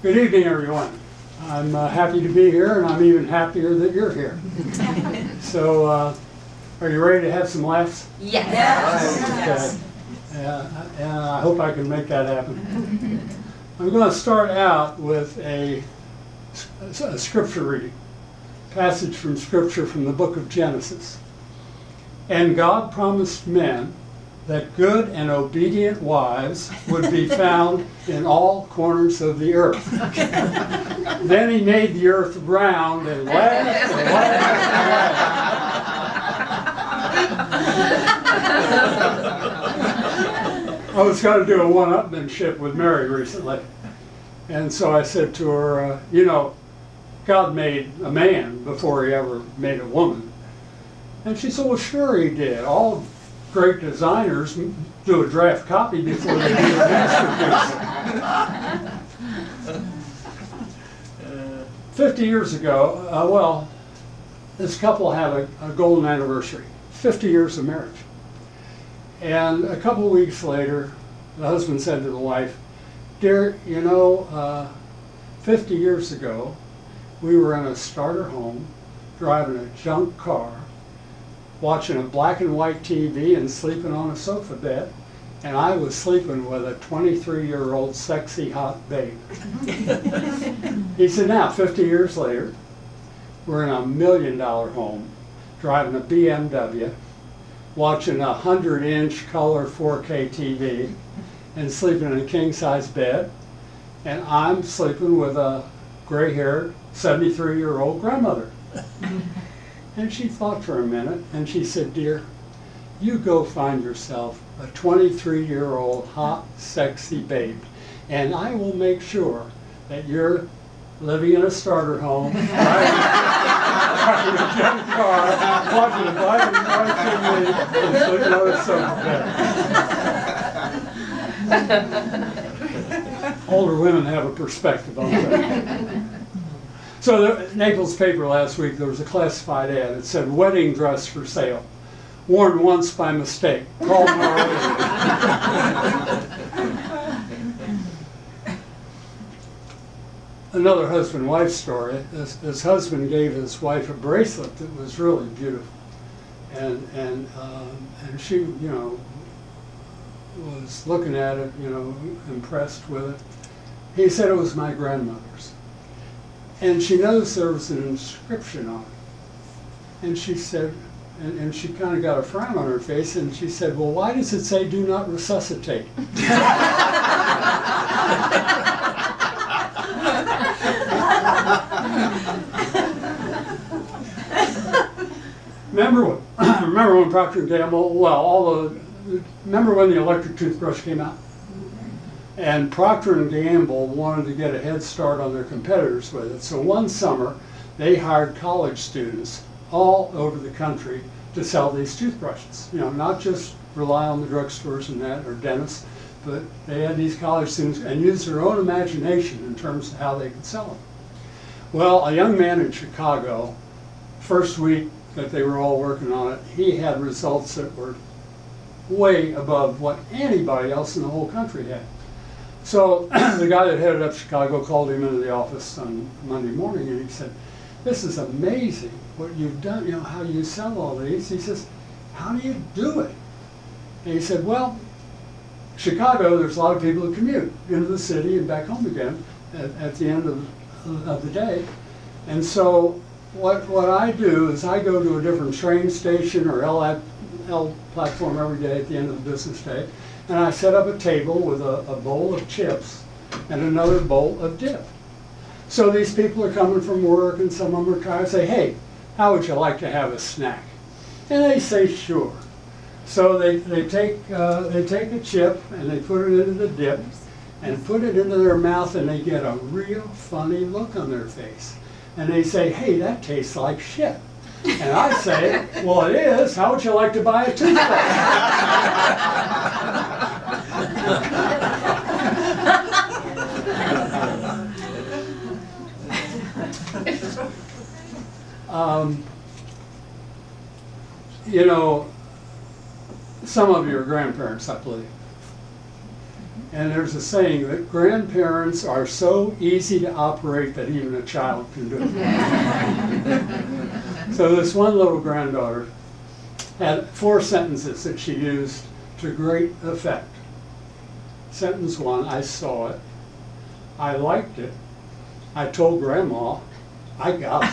Good evening, everyone. I'm happy to be here, and I'm even happier that you're here. So, are you ready to have some laughs? Yes. Yes. Okay. And I hope I can make that happen. I'm going to start out with a scripture reading, passage from Scripture from the book of Genesis. And God promised men that good and obedient wives would be found in all corners of the earth. Then he made the earth round and laughed and laughed and laughed. I was going to do a one-upmanship with Mary recently. And so I said to her, God made a man before he ever made a woman. And she said, well, sure he did. All great designers do a draft copy before they do a masterpiece. 50 years ago, this couple had a golden anniversary, 50 years of marriage. And a couple of weeks later, the husband said to the wife, dear, 50 years ago, we were in a starter home, driving a junk car, watching a black and white TV and sleeping on a sofa bed, and I was sleeping with a 23-year-old sexy hot babe. He said, now 50 years later, we're in a $1 million home, driving a BMW, watching a 100-inch color 4K TV, and sleeping in a king-size bed, and I'm sleeping with a gray-haired 73-year-old grandmother. And she thought for a minute, and she said, dear, you go find yourself a 23-year-old hot, sexy babe, and I will make sure that you're living in a starter home, driving a junk car, watching a black and white TV, and sleeping on a sofa bed. Older women have a perspective on that. So the Naples paper last week, there was a classified ad. It said, wedding dress for sale. Worn once by mistake. Call Marlene. Another husband-wife story. This husband gave his wife a bracelet that was really beautiful. And she, was looking at it, impressed with it. He said it was my grandmother's. And she noticed there was an inscription on it. And she said, and she kind of got a frown on her face, and she said, well, why does it say do not resuscitate? Remember when Procter & Gamble, remember when the electric toothbrush came out? And Procter & Gamble wanted to get a head start on their competitors with it. So one summer, they hired college students all over the country to sell these toothbrushes. Not just rely on the drugstores and that, or dentists, but they had these college students and use their own imagination in terms of how they could sell them. Well, a young man in Chicago, first week that they were all working on it, he had results that were way above what anybody else in the whole country had. So the guy that headed up Chicago called him into the office on Monday morning, and he said, this is amazing what you've done, how you sell all these. He says, how do you do it? And he said, well, Chicago, there's a lot of people who commute into the city and back home again at the end of the day. And so what I do is I go to a different train station or L platform every day at the end of the business day, and I set up a table with a bowl of chips and another bowl of dip. So these people are coming from work, and some of them are trying to say, hey, how would you like to have a snack? And they say, sure. So they take a chip and they put it into the dip and put it into their mouth, and they get a real funny look on their face. And they say, hey, that tastes like shit. And I say, well, it is. How would you like to buy a toothbrush? Some of you are grandparents, I believe. And there's a saying that grandparents are so easy to operate that even a child can do it. So this one little granddaughter had 4 sentences that she used to great effect. Sentence 1, I saw it, I liked it, I told Grandma, I got it.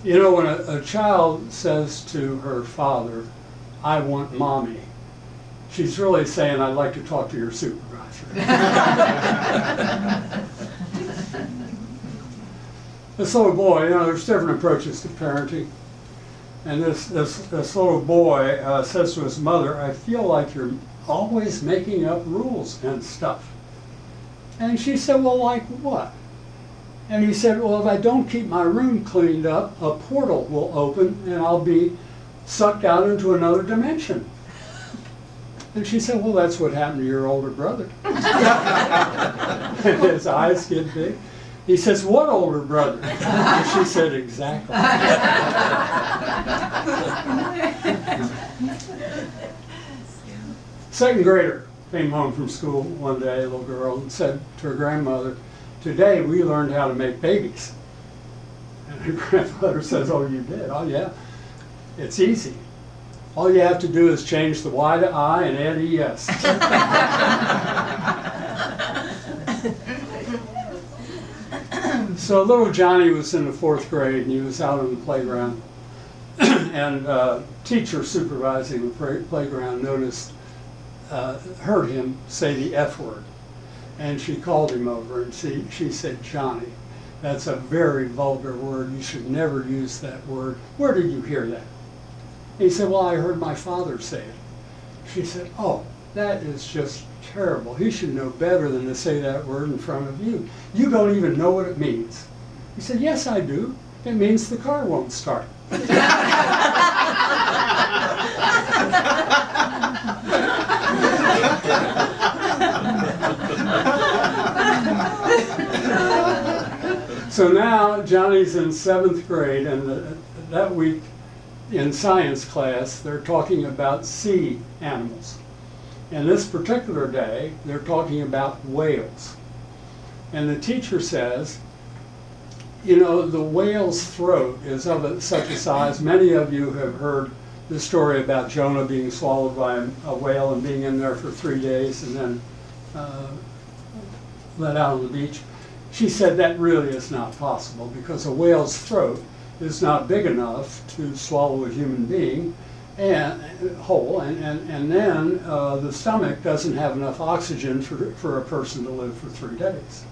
You know, when a child says to her father, I want mommy, she's really saying, I'd like to talk to your supervisor. This little boy, you know, there's different approaches to parenting. And this little boy says to his mother, I feel like you're always making up rules and stuff. And she said, well, like what? And he said, well, if I don't keep my room cleaned up, a portal will open and I'll be sucked out into another dimension. And she said, well, that's what happened to your older brother. And his eyes get big. He says, what older brother? And she said, exactly. Second grader came home from school one day, a little girl, and said to her grandmother, today we learned how to make babies. And her grandmother says, oh, you did? Oh, yeah. It's easy. All you have to do is change the Y to I and add ES. So little Johnny was in the 4th grade and he was out on the playground. And a teacher supervising the playground heard him say the F word. And she called him over and she said, Johnny, that's a very vulgar word. You should never use that word. Where did you hear that? He said, well, I heard my father say it. She said, oh, that is just terrible. He should know better than to say that word in front of you. You don't even know what it means. He said, yes, I do. It means the car won't start. So now Johnny's in 7th grade, and that week in science class they're talking about sea animals. And this particular day they're talking about whales. And the teacher says, you know, the whale's throat is of such a size. Many of you have heard the story about Jonah being swallowed by a whale and being in there for 3 days and then let out on the beach. She said that really is not possible because a whale's throat is not big enough to swallow a human being and whole, and then the stomach doesn't have enough oxygen for a person to live for 3 days.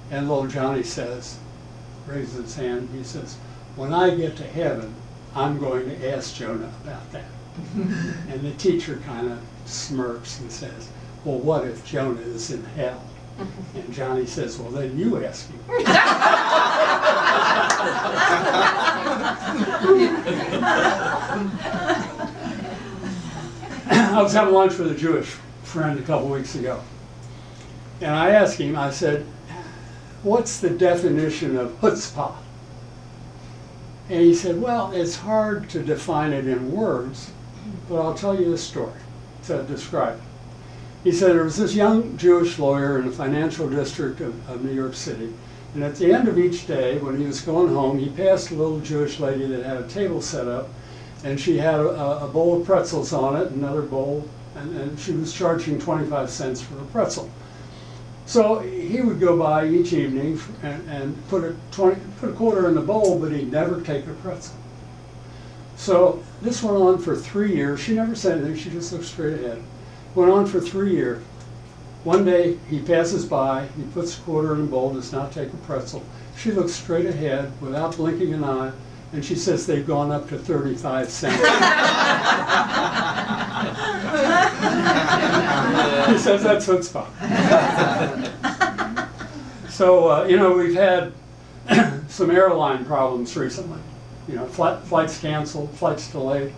And little Johnny says, raises his hand, he says, when I get to heaven, I'm going to ask Jonah about that. And the teacher kind of smirks and says, well, what if Jonah is in hell? And Johnny says, well, then you ask him. I was having lunch with a Jewish friend a couple weeks ago. And I asked him, I said, what's the definition of chutzpah? And he said, well, it's hard to define it in words, but I'll tell you a story to describe it. He said there was this young Jewish lawyer in the financial district of New York City, and at the end of each day, when he was going home, he passed a little Jewish lady that had a table set up, and she had a bowl of pretzels on it, another bowl, and she was charging 25 cents for a pretzel. So he would go by each evening and put a quarter in the bowl, but he'd never take a pretzel. So this went on for 3 years. She never said anything, she just looked straight ahead. Went on for 3 years. One day he passes by, he puts a quarter in the bowl, does not take a pretzel. She looks straight ahead without blinking an eye, and she says they've gone up to 35 cents. He says that's chutzpah. So, you know, we've had some airline problems recently. You know, flights canceled, flights delayed.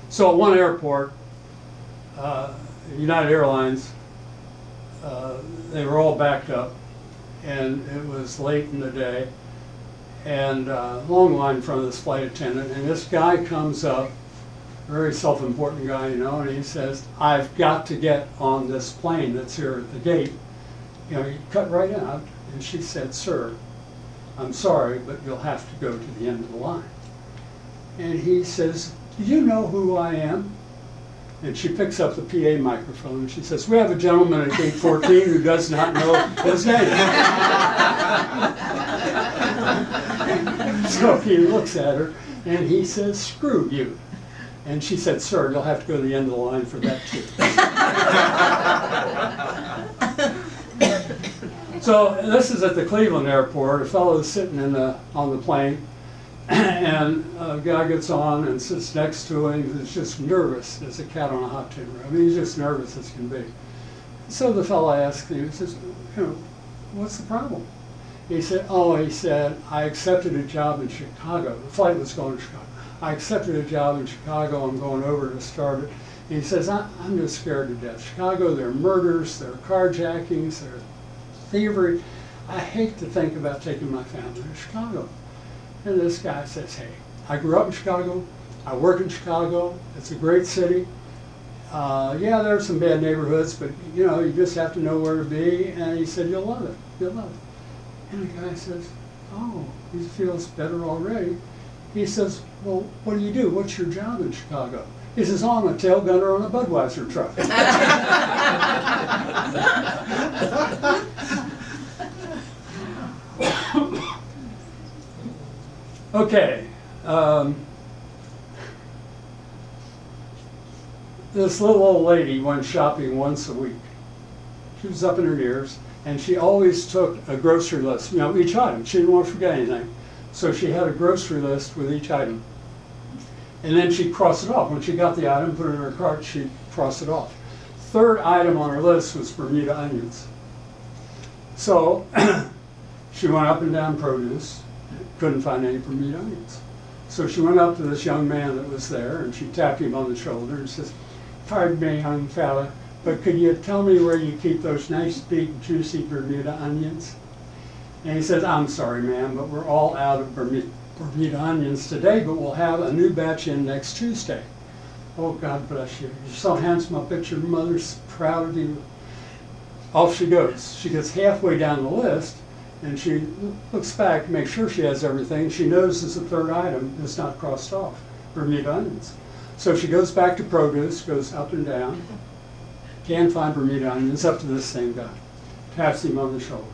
So at one airport, United Airlines, they were all backed up, and it was late in the day, and long line in front of this flight attendant, and this guy comes up, very self-important guy, you know, and he says, "I've got to get on this plane that's here at the gate." You know, he cut right out, and she said, "Sir, I'm sorry, but you'll have to go to the end of the line." And he says, "Do you know who I am?" And she picks up the PA microphone and she says, "We have a gentleman at gate 14 who does not know his name." So he looks at her and he says, "Screw you." And she said, "Sir, you'll have to go to the end of the line for that too." So this is at the Cleveland airport. A fellow is sitting on the plane, and a guy gets on and sits next to him. He's just nervous as a cat on a hot tin roof. I mean, he's just nervous as can be. So the fellow asks him, he says, "You know, what's the problem?" He said, "I accepted a job in Chicago." The flight was going to Chicago. "I accepted a job in Chicago. I'm going over to start it." And he says, I'm just scared to death. Chicago, there are murders, there are carjackings, there are thievery. I hate to think about taking my family to Chicago." And this guy says, "Hey, I grew up in Chicago. I work in Chicago. It's a great city. Yeah, there are some bad neighborhoods, but you know, you just have to know where to be." And he said, "You'll love it. You'll love it." And the guy says, "Oh," he feels better already. He says, "Well, what do you do? What's your job in Chicago?" He says, "Oh, I'm a tail gunner on a Budweiser truck." Okay. This little old lady went shopping once a week. She was up in her years, and she always took a grocery list, you know, each item. She didn't want to forget anything. So she had a grocery list with each item. And then she'd cross it off. When she got the item, put it in her cart, she'd cross it off. Third item on her list was Bermuda onions. So she went up and down produce, couldn't find any Bermuda onions. So she went up to this young man that was there, and she tapped him on the shoulder and says, "Pardon me, young fella, but could you tell me where you keep those nice big juicy Bermuda onions?" And he says, "I'm sorry, ma'am, but we're all out of Bermuda onions today, but we'll have a new batch in next Tuesday." "Oh, God bless you. You're so handsome. I bet your mother's proud of you." Off she goes. She gets halfway down the list, and she looks back to make sure she has everything. She notices the third item is not crossed off, Bermuda onions. So she goes back to produce, goes up and down, can't find Bermuda onions, up to this same guy. Taps him on the shoulder.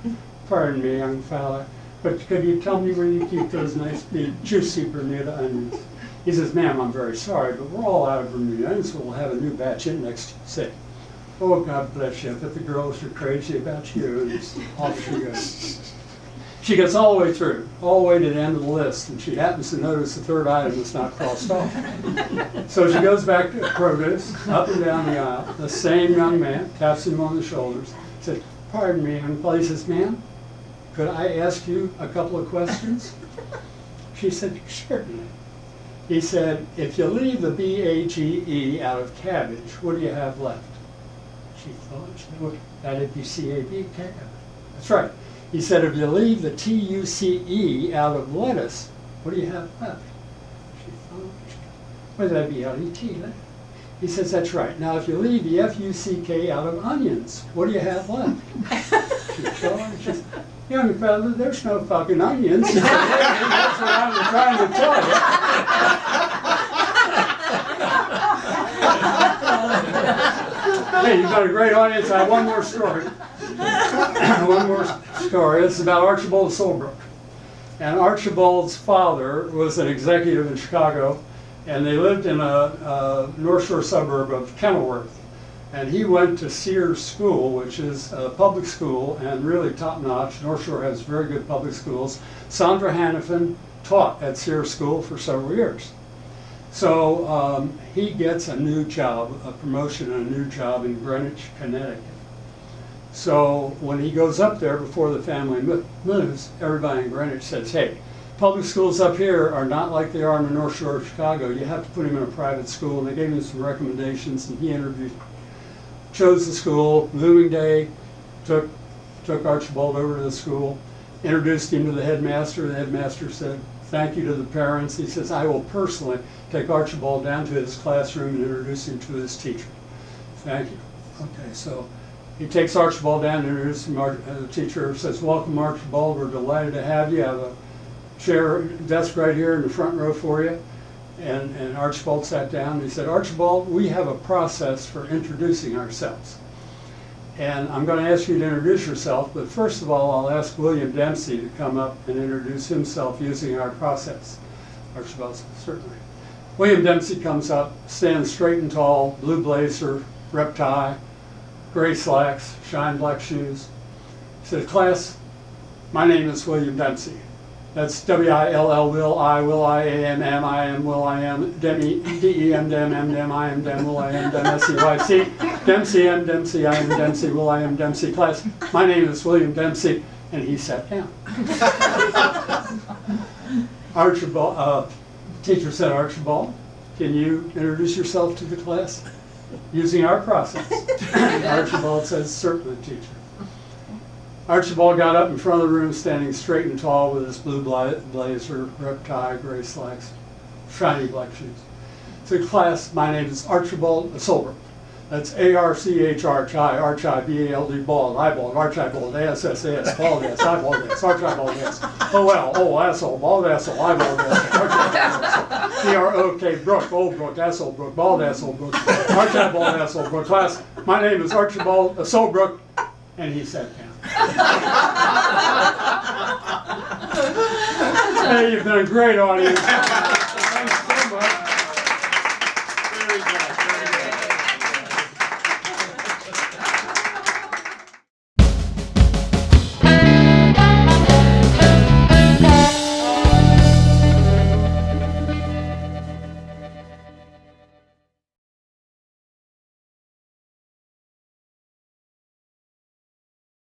"Pardon me, young fella, but could you tell me where you keep those nice big juicy Bermuda onions?" He says, "Ma'am, I'm very sorry, but we're all out of Bermuda onions, so we'll have a new batch in next Tuesday." "Oh, God bless you, but the girls are crazy about you," and off she goes. She gets all the way through, all the way to the end of the list, and she happens to notice the third item is not crossed off. So she goes back to produce, up and down the aisle. The same young man taps him on the shoulders, says, "Pardon me," and he says, "Ma'am, could I ask you a couple of questions?" She said, "Certainly." He said, "If you leave the B-A-G-E out of cabbage, what do you have left?" She thought, "That'd be C-A-B, cab." That's right. He said, "If you leave the T-U-C-E out of lettuce, what do you have left?" She thought, "Well, that'd be L-E-T." He says, "That's right. Now, if you leave the F-U-C-K out of onions, what do you have left?" She thought, she said, "Young fella, there's no fucking onions." That's what I was trying to tell you. Hey, you've got a great audience. I have one more story. One more story. This is about Archibald Solbrook. And Archibald's father was an executive in Chicago, and they lived in a North Shore suburb of Kenilworth. And he went to Sears School, which is a public school and really top-notch. North Shore has very good public schools. Sandra Hannafin taught at Sears School for several years. So he gets a new job, a promotion and a new job in Greenwich, Connecticut. So when he goes up there before the family moves, everybody in Greenwich says, "Hey, public schools up here are not like they are in the North Shore of Chicago. You have to put him in a private school." And they gave him some recommendations, and he interviewed, chose the school. Moving day, took Archibald over to the school. introduced him to the headmaster. The headmaster said, thank you to the parents. He says, I will personally take Archibald down to his classroom and introduce him to his teacher. Thank you. Okay, so he takes Archibald down and introduces him. The teacher says, welcome Archibald, we're delighted to have you. I have a chair, desk right here in the front row for you. And Archibald sat down and he said, Archibald, we have a process for introducing ourselves. And I'm going to ask you to introduce yourself, but first of all, I'll ask William Dempsey to come up and introduce himself using our process. Archibald said, certainly. William Dempsey comes up, stands straight and tall, blue blazer, rep tie, gray slacks, shine black shoes. He said, class, my name is William Dempsey. That's W-I-L-L, will, I-am, I-am, will, I am, Demi, D-E-M, dem, M, dem, I am, dem, will, I am, dem, S-E-Y-C, Dempsey, M, Dempsey, I am, Dempsey, will, I am, Dempsey. Class, my name is William Dempsey, and he sat down. Archibald, teacher said, Archibald, can you introduce yourself to the class using our process? Archibald says, certainly, teacher. Archibald got up in front of the room, standing straight and tall with his blue blazer, rep tie, gray slacks, shiny black shoes. Said, class, my name is Archibald Solbrook. That's A-R-C-H-R-C-H-I, Archibald, bald, eyebald, Archibald, A-S-S-A-S, bald ass, eyebald ass, Archibald ass, O-L, oh, asshole, bald asshole, eyebald ass, Archibald ass, B-R-O-K, Brook, old Brook, asshole Brook, bald asshole Brook, Archibald asshole Brook. Class, my name is Archibald Solbrook, and he sat down. Hey, you've been a great audience.